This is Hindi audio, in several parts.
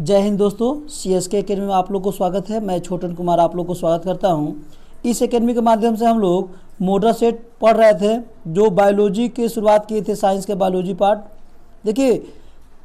जय हिंद दोस्तों, CSK अकेडमी में आप लोग को स्वागत है। मैं छोटन कुमार आप लोग को स्वागत करता हूं। इस अकेडमी के माध्यम से हम लोग मॉडल सेट पढ़ रहे थे, जो बायोलॉजी की शुरुआत किए थे, साइंस के बायोलॉजी पार्ट। देखिए,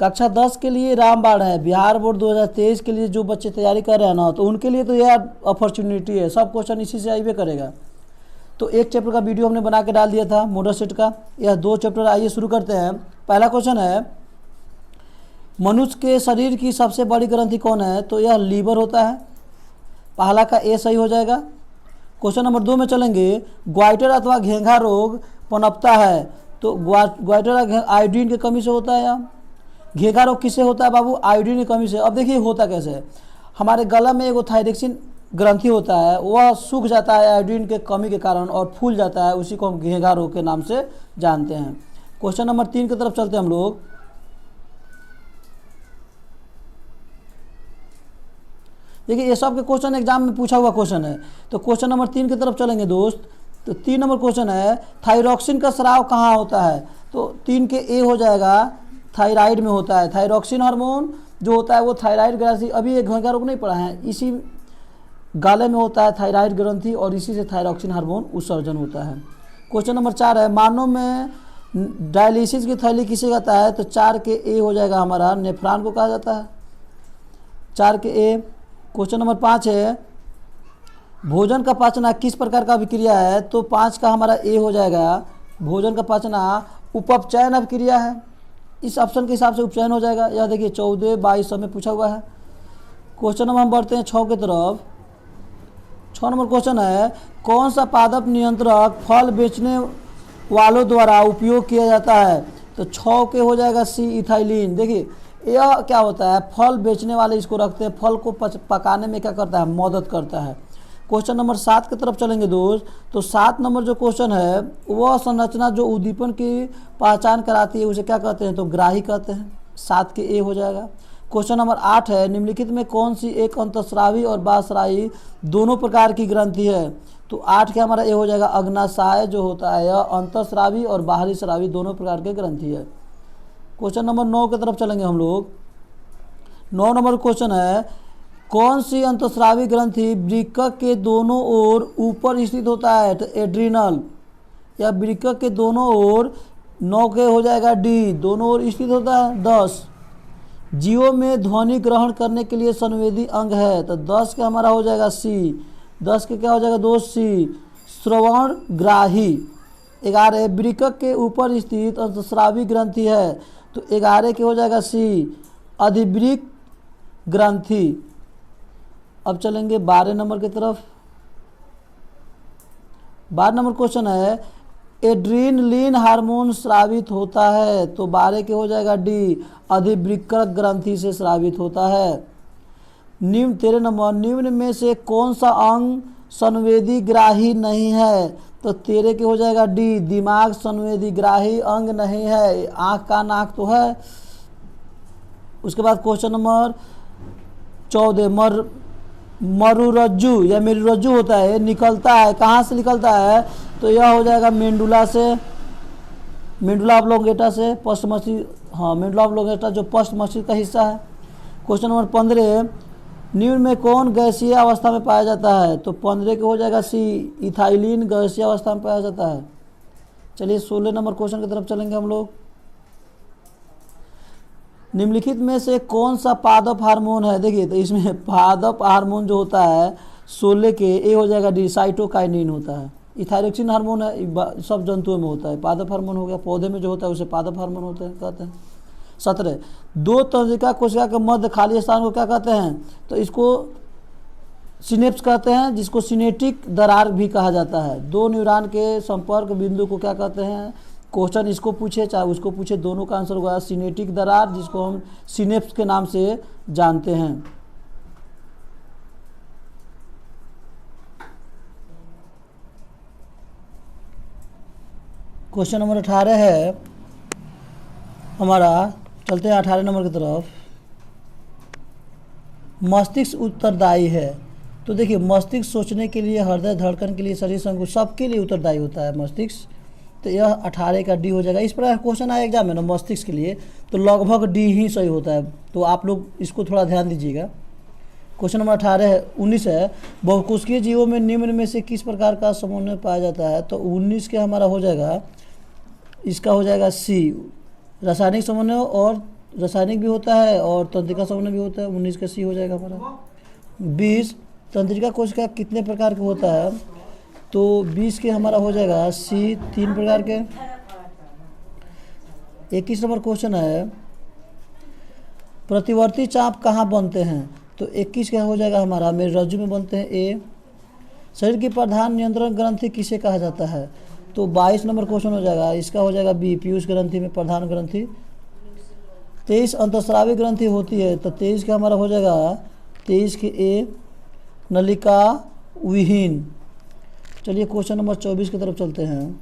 कक्षा 10 के लिए रामबाण है। बिहार बोर्ड 2023 के लिए जो बच्चे तैयारी कर रहे हैं ना, तो उनके लिए तो यह अपॉर्चुनिटी है। सब क्वेश्चन इसी से आइए करेगा। तो एक चैप्टर का वीडियो हमने बना के डाल दिया था मॉडल सेट का। यह 2 चैप्टर, आइए शुरू करते हैं। पहला क्वेश्चन है, मनुष्य के शरीर की सबसे बड़ी ग्रंथि कौन है? तो यह लीवर होता है। पहला का ए सही हो जाएगा। क्वेश्चन नंबर 2 में चलेंगे, ग्वाइटर अथवा घेंघा रोग पनपता है। तो ग्वाइटर आयोडीन की कमी से होता है या घेंघा रोग किससे होता है बाबू? आयोडीन की कमी से। अब देखिए होता कैसे है, हमारे गला में एक थायरॉक्सिन ग्रंथि होता है, वह सूख जाता है आयोडीन के कमी के कारण और फूल जाता है, उसी को हम घेंघा रोग के नाम से जानते हैं। क्वेश्चन नंबर 3 की तरफ चलते हैं हम लोग। देखिए, ये सब के क्वेश्चन एग्जाम में पूछा हुआ क्वेश्चन है। तो क्वेश्चन नंबर 3 की तरफ चलेंगे दोस्त। तो 3 नंबर क्वेश्चन है, थायरॉक्सिन का स्राव कहाँ होता है? तो 3 के ए हो जाएगा, थायराइड में होता है। थायरॉक्सिन हार्मोन जो होता है वो थायराइड ग्रंथि, अभी एक घेंघा रोग नहीं पड़ा है, इसी गाले में होता है थायराइड ग्रंथि और इसी से थायरॉक्सिन हार्मोन उत्सर्जन होता है। क्वेश्चन नंबर 4 है, मानव में डायलिसिस की थैली किसे कहता है? तो 4 के ए हो जाएगा हमारा, नेफ्रॉन को कहा जाता है। 4 के ए। क्वेश्चन नंबर 5 है, भोजन का पाचना किस प्रकार का अभिक्रिया है? तो 5 का हमारा ए हो जाएगा, भोजन का पाचना उपचयन अभिक्रिया है। इस ऑप्शन के हिसाब से उपचयन हो जाएगा। यह देखिए 14, 22 में पूछा हुआ है। क्वेश्चन नंबर हम बढ़ते हैं 6 की तरफ। 6 नंबर क्वेश्चन है, कौन सा पादप नियंत्रक फल बेचने वालों द्वारा उपयोग किया जाता है? तो 6 के हो जाएगा सी, इथाइलिन। देखिए यह क्या होता है, फल बेचने वाले इसको रखते हैं, फल को पकाने में क्या करता है, मदद करता है। क्वेश्चन नंबर 7 की तरफ चलेंगे दोस्त। तो 7 नंबर जो क्वेश्चन है, वह संरचना जो उद्दीपन की पहचान कराती है उसे क्या कहते हैं? तो ग्राही कहते हैं। 7 के ए हो जाएगा। क्वेश्चन नंबर 8 है, निम्नलिखित में कौन सी एक अंतःस्रावी और बाह्यस्रावी दोनों प्रकार की ग्रंथि है? तो 8 के हमारा ए हो जाएगा, अग्नाशय जो होता है यह अंतःस्रावी और बाहरी स्रावी दोनों प्रकार के ग्रंथि है। क्वेश्चन नंबर 9 की तरफ चलेंगे हम लोग। 9 नंबर क्वेश्चन है, कौन सी अंतःस्रावी ग्रंथि वृक्क के दोनों ओर ऊपर स्थित होता है? तो एड्रिनल, या वृक्क के दोनों ओर। 9 के हो जाएगा डी, दोनों ओर स्थित होता है। 10, जीवों में ध्वनि ग्रहण करने के लिए संवेदी अंग है। तो 10 का हमारा हो जाएगा सी। 10 के क्या हो जाएगा दोस्त? सी, श्रवण ग्राही। 11, वृक्क के ऊपर स्थित अंतःस्रावी ग्रंथि है। तो 11 के हो जाएगा सी, अधिवृक्क ग्रंथि। अब चलेंगे 12 नंबर की तरफ। 12 नंबर क्वेश्चन है, एड्रीनलिन हार्मोन स्रावित होता है। तो 12 के हो जाएगा डी, अधिवृक्क ग्रंथि से स्रावित होता है। 13 नंबर, निम्न में से कौन सा अंग संवेदी ग्राही नहीं है? तो 13 के हो जाएगा डी, दिमाग संवेदी ग्राही अंग नहीं है। आँख का नाक तो है। उसके बाद क्वेश्चन नंबर 14, मरुरज्जु या मेरुरज्जु होता है, निकलता है, कहाँ से निकलता है? तो यह हो जाएगा मेंडुला से, मेंडुला ऑब्लोंगेटा से, पस्ट मस्तिष्क, हाँ मेंडुला ऑब्लोंगेटा जो पस्ट मस्तिष्क का हिस्सा है। क्वेश्चन नंबर 15, निम्न में कौन गैसीय अवस्था में पाया जाता है? तो 15 के हो जाएगा सी, इथाइलिन गैसीय अवस्था में पाया जाता है। चलिए 16 नंबर क्वेश्चन की तरफ चलेंगे हम लोग। निम्नलिखित में से कौन सा पादप हार्मोन है? देखिए, तो इसमें पादप हार्मोन जो होता है 16 के ए हो जाएगा डी, साइटोकाइनिन होता है। इथाइरोक्सिन हार्मोन है, सब जंतुओं में होता है। पादप हार्मोन हो गया, पौधे में जो होता है उसे पादप हार्मोन होते हैं कहते हैं। 17, 2 तंत्रिका कोशिका के मध्य खाली स्थान को क्या कहते हैं? तो इसको सिनेप्स कहते हैं, जिसको सिनेटिक दरार भी कहा जाता है। 2 न्यूरॉन के संपर्क बिंदु को क्या कहते हैं? क्वेश्चन इसको पूछे चाहे उसको पूछे, दोनों का आंसर होगा सिनेटिक दरार, जिसको हम सिनेप्स के नाम से जानते हैं। क्वेश्चन नंबर 18 है हमारा, चलते हैं 18 नंबर की तरफ। मस्तिष्क उत्तरदायी है। तो देखिए, मस्तिष्क सोचने के लिए, हृदय धड़कन के लिए, शरीर संकुच सबके लिए उत्तरदायी होता है मस्तिष्क। तो यह 18 का डी हो जाएगा। इस प्रकार क्वेश्चन आया एग्जाम में ना मस्तिष्क के लिए, तो लगभग डी ही सही होता है, तो आप लोग इसको थोड़ा ध्यान दीजिएगा। क्वेश्चन नंबर 19 है, बहुकोशिकीय जीवों में निम्न में से किस प्रकार का समन्वय पाया जाता है? तो 19 के हमारा हो जाएगा, इसका हो जाएगा सी, रासायनिक समन्वय, और रासायनिक भी होता है और तंत्रिका समन्वय भी होता है। 19 का सी हो जाएगा हमारा। 20 तंत्रिका कोशिका कितने प्रकार का होता है? तो 20 के हमारा हो जाएगा सी, 3 प्रकार के। 21 नंबर क्वेश्चन है, प्रतिवर्ती चाप कहाँ बनते हैं? तो 21 का हो जाएगा हमारा मेरुरज्जु में बनते हैं ए। शरीर की प्रधान नियंत्रण ग्रंथि किसे कहा जाता है? तो 22 नंबर क्वेश्चन हो जाएगा, इसका हो जाएगा बी, पीयूष ग्रंथि में प्रधान ग्रंथि। 23 अंतःस्रावी ग्रंथि होती है, तो 23 का हमारा हो जाएगा 23 के ए, नलिका विहीन। चलिए क्वेश्चन नंबर 24 की तरफ चलते हैं।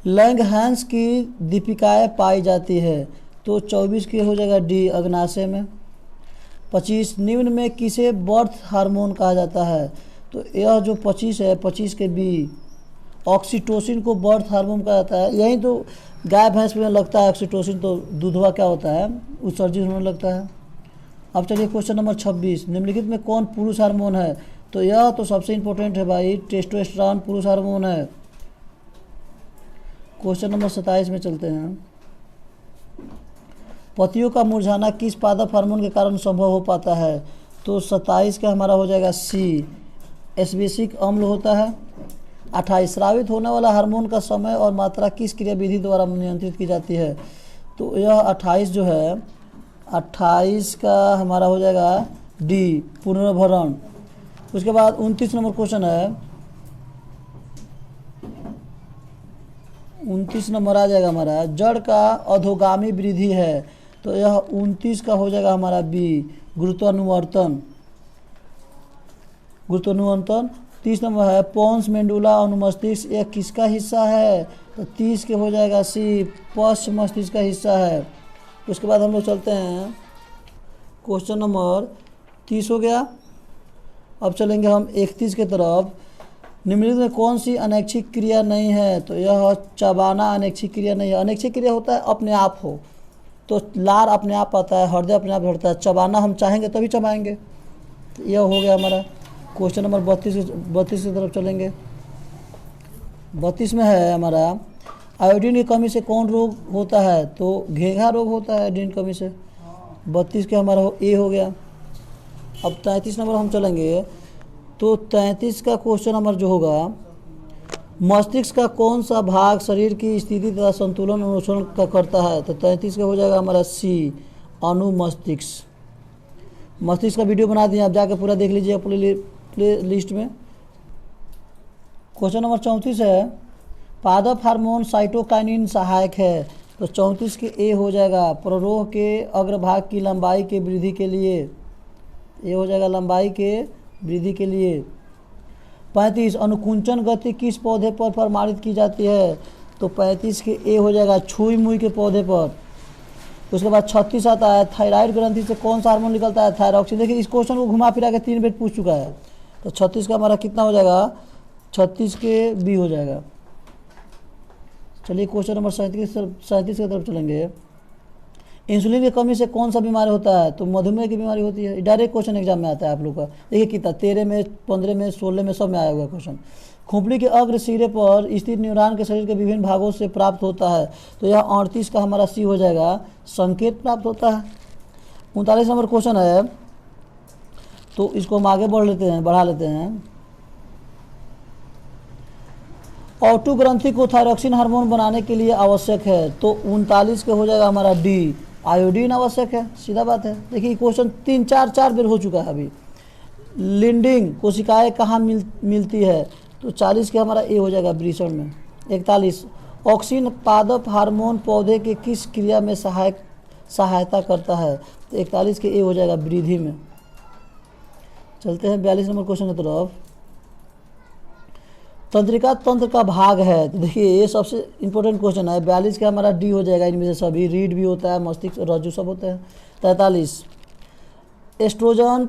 लैंगहैंस की दीपिकाएँ पाई जाती है, तो 24 की हो जाएगा डी, अग्नाशय में। 25 निम्न में किसे बर्थ हार्मोन कहा जाता है? तो यह जो 25 है, 25 के बी, ऑक्सीटोसिन को बर्थ हार्मोन कहा जाता है। यही तो गाय भैंस में लगता है ऑक्सीटोसिन, तो दूधवा क्या होता है, उत्सर्जित होने लगता है। अब चलिए क्वेश्चन नंबर 26, निम्नलिखित में कौन पुरुष हार्मोन है? तो यह तो सबसे इंपॉर्टेंट है भाई, टेस्टोस्टेरोन पुरुष हार्मोन है। क्वेश्चन नंबर 27 में चलते हैं। पतियों का मुरझाना किस पादप हार्मोन के कारण संभव हो पाता है? तो 27 का हमारा हो जाएगा सी, एस्बेसिक अम्ल होता है। 28 स्रावित होने वाला हार्मोन का समय और मात्रा किस क्रियाविधि द्वारा नियंत्रित की जाती है? तो यह 28 जो है, 28 का हमारा हो जाएगा डी, पुनर्भरण। उसके बाद 29 नंबर क्वेश्चन है, 29 नंबर आ जाएगा हमारा, जड़ का अधोगामी वृद्धि है, तो यह 29 का हो जाएगा हमारा बी, गुरुत्वानुवर्तन। 30 नंबर है, पोन्स मेंडुला अनुमस्तिष्क, यह किसका हिस्सा है? तो 30 के हो जाएगा सी, पश्च मस्तिष्क का हिस्सा है। उसके बाद हम लोग चलते हैं, क्वेश्चन नंबर 30 हो गया। अब चलेंगे हम 31 के तरफ। निम्नलिखित में कौन सी अनैच्छिक क्रिया नहीं है? तो यह चबाना अनैच्छिक क्रिया नहीं है। अनैच्छिक क्रिया होता है अपने आप हो, तो लार अपने आप आता है, हृदय अपने आप बढ़ता है, चबाना हम चाहेंगे तभी चबाएंगे। तो यह हो गया हमारा। क्वेश्चन नंबर 32 की तरफ चलेंगे। 32 में है हमारा, आयोडीन की कमी से कौन रोग होता है? तो घेघा रोग होता है आयोडीन की कमी से। 32 के हमारा ए हो गया। अब 33 नंबर हम चलेंगे, तो 33 का क्वेश्चन नंबर जो होगा, मस्तिष्क का कौन सा भाग शरीर की स्थिति तथा संतुलन अनुसरण का करता है? तो 33 का हो जाएगा हमारा सी, अनुमस्तिष्क। मस्तिष्क का वीडियो बना दिए, आप जाकर पूरा देख लीजिए प्ले लिस्ट में। क्वेश्चन नंबर 34 है, पादप हार्मोन साइटोकाइनिन सहायक है, तो 34 के ए हो जाएगा, प्ररोह के अग्रभाग की लंबाई के वृद्धि के लिए, ये हो जाएगा लंबाई के वृद्धि के लिए। 35 अनुकुंचन गति किस पौधे पर प्रमाणित की जाती है? तो 35 के ए हो जाएगा, छुई मुई के पौधे पर। उसके बाद 36 आता है, थायराइड ग्रंथि से कौन सा हार्मोन निकलता है? थायरॉक्सिन। देखिए इस क्वेश्चन को घुमा फिरा के 3 बार पूछ चुका है, तो 36 का हमारा कितना हो जाएगा? 36 के बी हो जाएगा। चलिए क्वेश्चन नंबर 37 की तरफ चलेंगे। इंसुलिन की कमी से कौन सा बीमारी होता है? तो मधुमेह की बीमारी होती है। डायरेक्ट क्वेश्चन एग्जाम में आता है आप लोग का। देखिए कितना 13 में, 15 में, 16 में सब में आया हुआ क्वेश्चन। खोपड़ी के अग्र सिरे पर स्थित न्यूरॉन के शरीर के विभिन्न भागों से प्राप्त होता है, तो यह 38 का हमारा सी हो जाएगा, संकेत प्राप्त होता है। 39 नंबर क्वेश्चन है, तो इसको हम आगे बढ़ा लेते हैं। ऑटो ग्रंथि को थायरॉक्सिन हार्मोन बनाने के लिए आवश्यक है, तो 39 के हो जाएगा हमारा डी, आयोडीन आवश्यक है, सीधा बात है। देखिए क्वेश्चन 3-4 बार हो चुका है अभी। लिंडिंग कोशिकाएं कहाँ मिलती है? तो 40 के हमारा ए हो जाएगा, वृषण में। 41 ऑक्सिन पादप हार्मोन पौधे के किस क्रिया में सहायता करता है? तो 41 के ए हो जाएगा, वृद्धि में। चलते हैं 42 नंबर क्वेश्चन की तरफ। तंत्रिका तंत्र का भाग है, तो देखिए ये सबसे इंपॉर्टेंट क्वेश्चन है। 42 का हमारा डी हो जाएगा, इनमें से सभी। रीढ़ भी होता है, मस्तिष्क, रज्जु सब होते हैं। 43 एस्ट्रोजन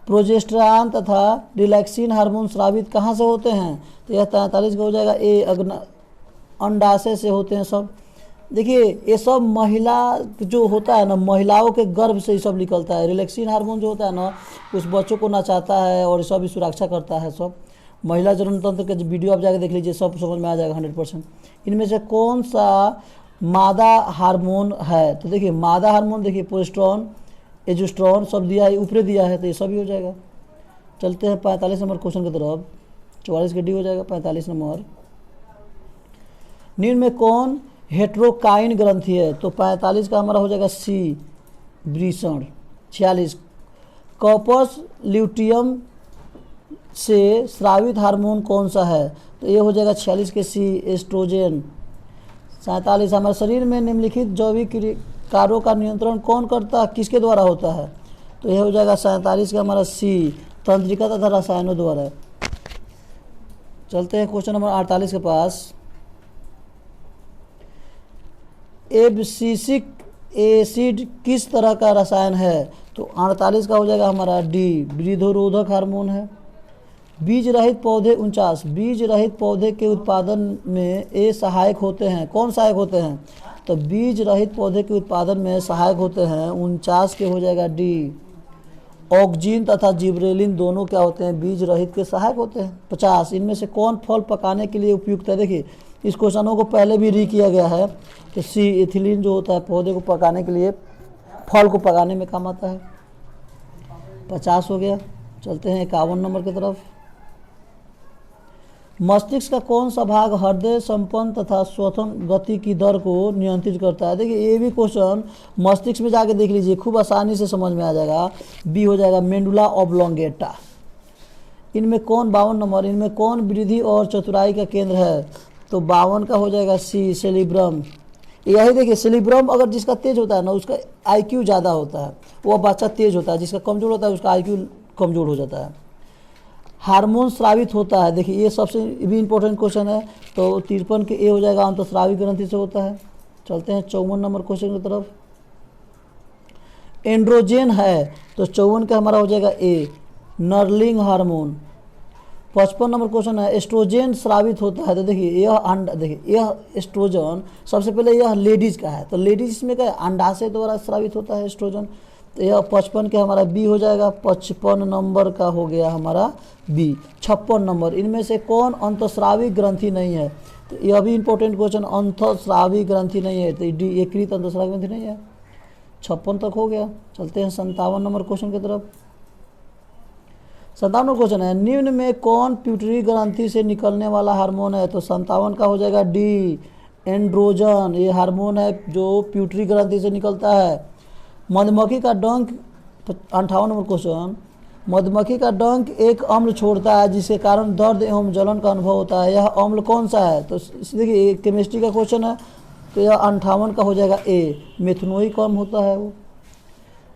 प्रोजेस्टेरॉन तथा रिलैक्सिन हार्मोन स्रावित कहाँ से होते हैं? तो यह 43 का हो जाएगा ए, अंडाशय से होते हैं सब। देखिए ये सब महिला जो होता है ना, महिलाओं के गर्भ से ये सब निकलता है। रिलैक्सिन हार्मोन जो होता है ना, उस बच्चों को नचाता है और सब भी सुरक्षा करता है। सब महिला जनन तंत्र के वीडियो आप जाके देख लीजिए, सब समझ में आ जाएगा 100%। इनमें से कौन सा मादा हार्मोन है? तो देखिए मादा हार्मोन, देखिए प्रोजेस्टेरॉन, एस्ट्रोजन सब दिया है, ऊपरे दिया है, तो ये सब ही हो जाएगा। चलते हैं 45 नंबर क्वेश्चन की तरफ। 44 का डी हो जाएगा 45 नंबर। निम्न में कौन हेट्रोकाइन ग्रंथि है? तो 45 का हमारा हो जाएगा सी, वृषण। 46 कॉर्पस ल्यूटियम से स्रावित हार्मोन कौन सा है? तो ये हो जाएगा 46 के सी, एस्ट्रोजन। 47 हमारे शरीर में निम्नलिखित जैविक कार्यों का नियंत्रण कौन करता है, किसके द्वारा होता है? तो यह हो जाएगा 47 का हमारा सी, तंत्रिका तथा रसायनों द्वारा। चलते हैं क्वेश्चन नंबर 48 के पास। एब्सिसिक एसिड किस तरह का रसायन है? तो 48 का हो जाएगा हमारा डी, वृद्धरोधक हार्मोन है। बीज रहित पौधे 49, बीज रहित पौधे के उत्पादन में ये सहायक होते हैं। कौन सहायक होते हैं? तो बीज रहित पौधे के उत्पादन में सहायक होते हैं। 49 के हो जाएगा डी, ऑक्जिन तथा जिब्रेलिन दोनों क्या होते हैं? बीज रहित के सहायक होते हैं। 50 इनमें से कौन फल पकाने के लिए उपयुक्त है? देखिए इस क्वेश्चनों को पहले भी री किया गया है कि सी, एथिलीन जो होता है पौधे को पकाने के लिए, फल को पकाने में काम आता है। 50 हो गया। चलते हैं 51 नंबर की तरफ। मस्तिष्क का कौन सा भाग हृदय संपन्न तथा स्वतंत्र गति की दर को नियंत्रित करता है? देखिए ये भी क्वेश्चन मस्तिष्क में जाके देख लीजिए, खूब आसानी से समझ में आ जाएगा। बी हो जाएगा मेडुला ऑब्लोंगेटा। इनमें कौन 52 नंबर, इनमें कौन वृद्धि और चतुराई का केंद्र है? तो 52 का हो जाएगा सी, सेरिब्रम। यही देखिए सेरिब्रम अगर जिसका तेज होता है ना, उसका IQ ज़्यादा होता है, वो बच्चा तेज होता है। जिसका कमज़ोर होता है उसका IQ कमज़ोर हो जाता है। हार्मोन स्रावित होता है, देखिए ये सबसे भी इम्पोर्टेंट क्वेश्चन है। तो 53 के ए हो जाएगा, अंतस्रावी ग्रंथि से होता है। चलते हैं 54 नंबर क्वेश्चन की तरफ। एंड्रोजन है तो 54 का हमारा हो जाएगा ए, नर्लिंग हार्मोन। 55 नंबर क्वेश्चन है एस्ट्रोजन स्रावित होता है। तो देखिए यह एस्ट्रोजन सबसे पहले यह लेडीज़ का है, तो लेडीज इसमें क्या है? अंडाशय द्वारा स्रावित होता है एस्ट्रोजन। तो यह 55 के हमारा बी हो जाएगा। 55 नंबर का हो गया हमारा बी। 56 नंबर इनमें से कौन अंतस्रावी ग्रंथि नहीं है? तो यह भी इंपॉर्टेंट क्वेश्चन, अंतस्रावी ग्रंथि नहीं है, तो डी, एकृत अंतस्रावी ग्रंथि नहीं है। 56 तक हो गया। चलते हैं 57 नंबर क्वेश्चन की तरफ। 57 क्वेश्चन है निम्न में कौन प्यूटरी ग्रंथि से निकलने वाला हार्मोन है? तो 57 का हो जाएगा डी, एंड्रोजन। ये हार्मोन है जो प्यूटरी ग्रंथि से निकलता है। मधुमक्खी का डंक, 58 नंबर क्वेश्चन, मधुमक्खी का डंक एक अम्ल छोड़ता है जिसके कारण दर्द एवं जलन का अनुभव होता है। यह अम्ल कौन सा है? तो देखिए केमिस्ट्री का क्वेश्चन है, तो यह 58 का हो जाएगा ए, मेथनोइक अम्ल होता है वो।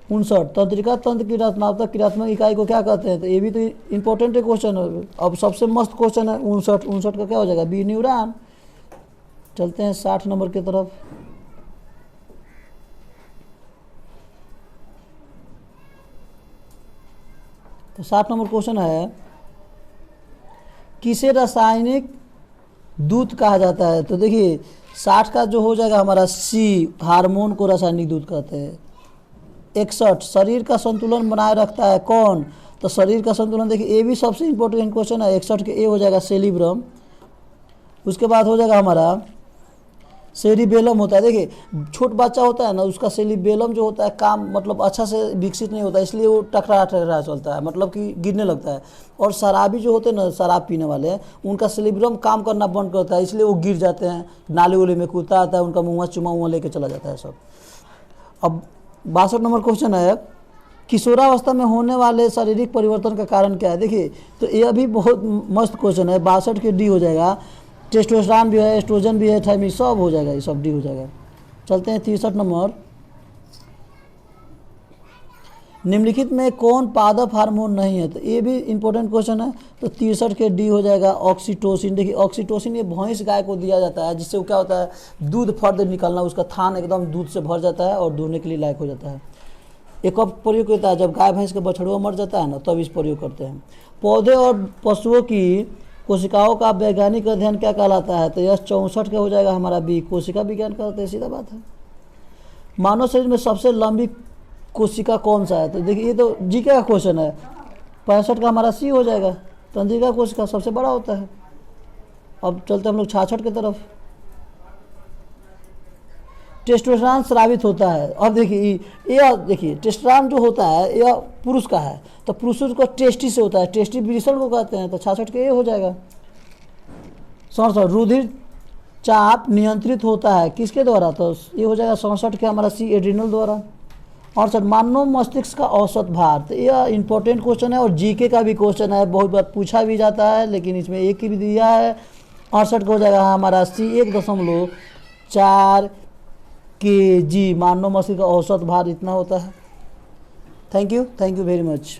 59 तंत्रिका तंत्र की रचनात्मक क्रियात्मक इकाई को क्या कहते हैं? तो ये भी तो इंपॉर्टेंट है क्वेश्चन है। अब सबसे मस्त क्वेश्चन है 59 का क्या हो जाएगा? B, neuron. चलते हैं 60 नंबर की तरफ। तो 60 नंबर क्वेश्चन है किसे रासायनिक दूत कहा जाता है? तो देखिए 60 का जो हो जाएगा हमारा सी, हार्मोन को रासायनिक दूत कहते हैं। 61 शरीर का संतुलन बनाए रखता है कौन? तो शरीर का संतुलन देखिए ये भी सबसे इंपॉर्टेंट क्वेश्चन है। 61 के ए हो जाएगा सेरिब्रम। उसके बाद हो जाएगा हमारा सेरिबेलम होता है। देखिए छोट बच्चा होता है ना, उसका सेरिबेलम जो होता है काम मतलब अच्छा से विकसित नहीं होता, इसलिए वो टकरा टकरा चलता है, मतलब कि गिरने लगता है। और शराबी जो होते हैं ना, शराब पीने वाले, उनका सेरिब्रम काम करना बंद करता है, इसलिए वो गिर जाते हैं, नाले उले में कूदता आता है, उनका मुँह चुमा हुआ लेके चला जाता है सब। अब 62 नंबर क्वेश्चन है किशोरावस्था में होने वाले शारीरिक परिवर्तन का कारण क्या है? देखिए तो यह भी बहुत मस्त क्वेश्चन है। 62 के डी हो जाएगा, टेस्टोस्टेरोन भी है, एस्ट्रोजन भी है, थायमिक सब हो जाएगा, ये सब डी हो जाएगा। चलते हैं 63 नंबर। निम्नलिखित में कौन पादप हार्मोन नहीं है? तो ये भी इंपॉर्टेंट क्वेश्चन है। तो 63 के डी हो जाएगा ऑक्सीटोसिन। देखिए ऑक्सीटोसिन ये भैंस गाय को दिया जाता है, जिससे वो क्या होता है, दूध फर्द निकलना, उसका थान एकदम दूध से भर जाता है और दूहने के लिए लायक हो जाता है। ये कब प्रयोग होता है? जब गाय भैंस का बछड़ुआ मर जाता है ना, तब इस प्रयोग करते हैं। पौधे और पशुओं की कोशिकाओं का वैज्ञानिक अध्ययन क्या कहलाता है? तो यह 64 का हो जाएगा हमारा बी, कोशिका विज्ञान कहते हैं, सीधा बात है। मानव शरीर में सबसे लंबी कोशिका कौन सा है? तो देखिए ये तो जीके का क्वेश्चन है, 65 का हमारा सी हो जाएगा। तंत्रिका कोशिका सबसे बड़ा होता है। अब चलते हम लोग 66 की तरफ। टेस्टोस्टेरोन स्रावित होता है। अब देखिए ये देखिए टेस्टोस्टेरोन जो होता है यह पुरुष का है, तो पुरुषों को टेस्टी से होता है, टेस्टी वृषण को कहते हैं, तो 66 के ये हो जाएगा। 67 रुधिर चाप नियंत्रित होता है किसके द्वारा? तो ये हो जाएगा 67 के हमारा सी, एड्रिनल द्वारा। और सर मानव मस्तिष्क का औसत भार, तो यह इंपॉर्टेंट क्वेश्चन है और जीके का भी क्वेश्चन है, बहुत बार पूछा भी जाता है, लेकिन इसमें एक ही भी दिया है। 68 का हो जाएगा हमारा सी, 1.4 kg। मानव मस्तिष्क का औसत भार इतना होता है। Thank you very much.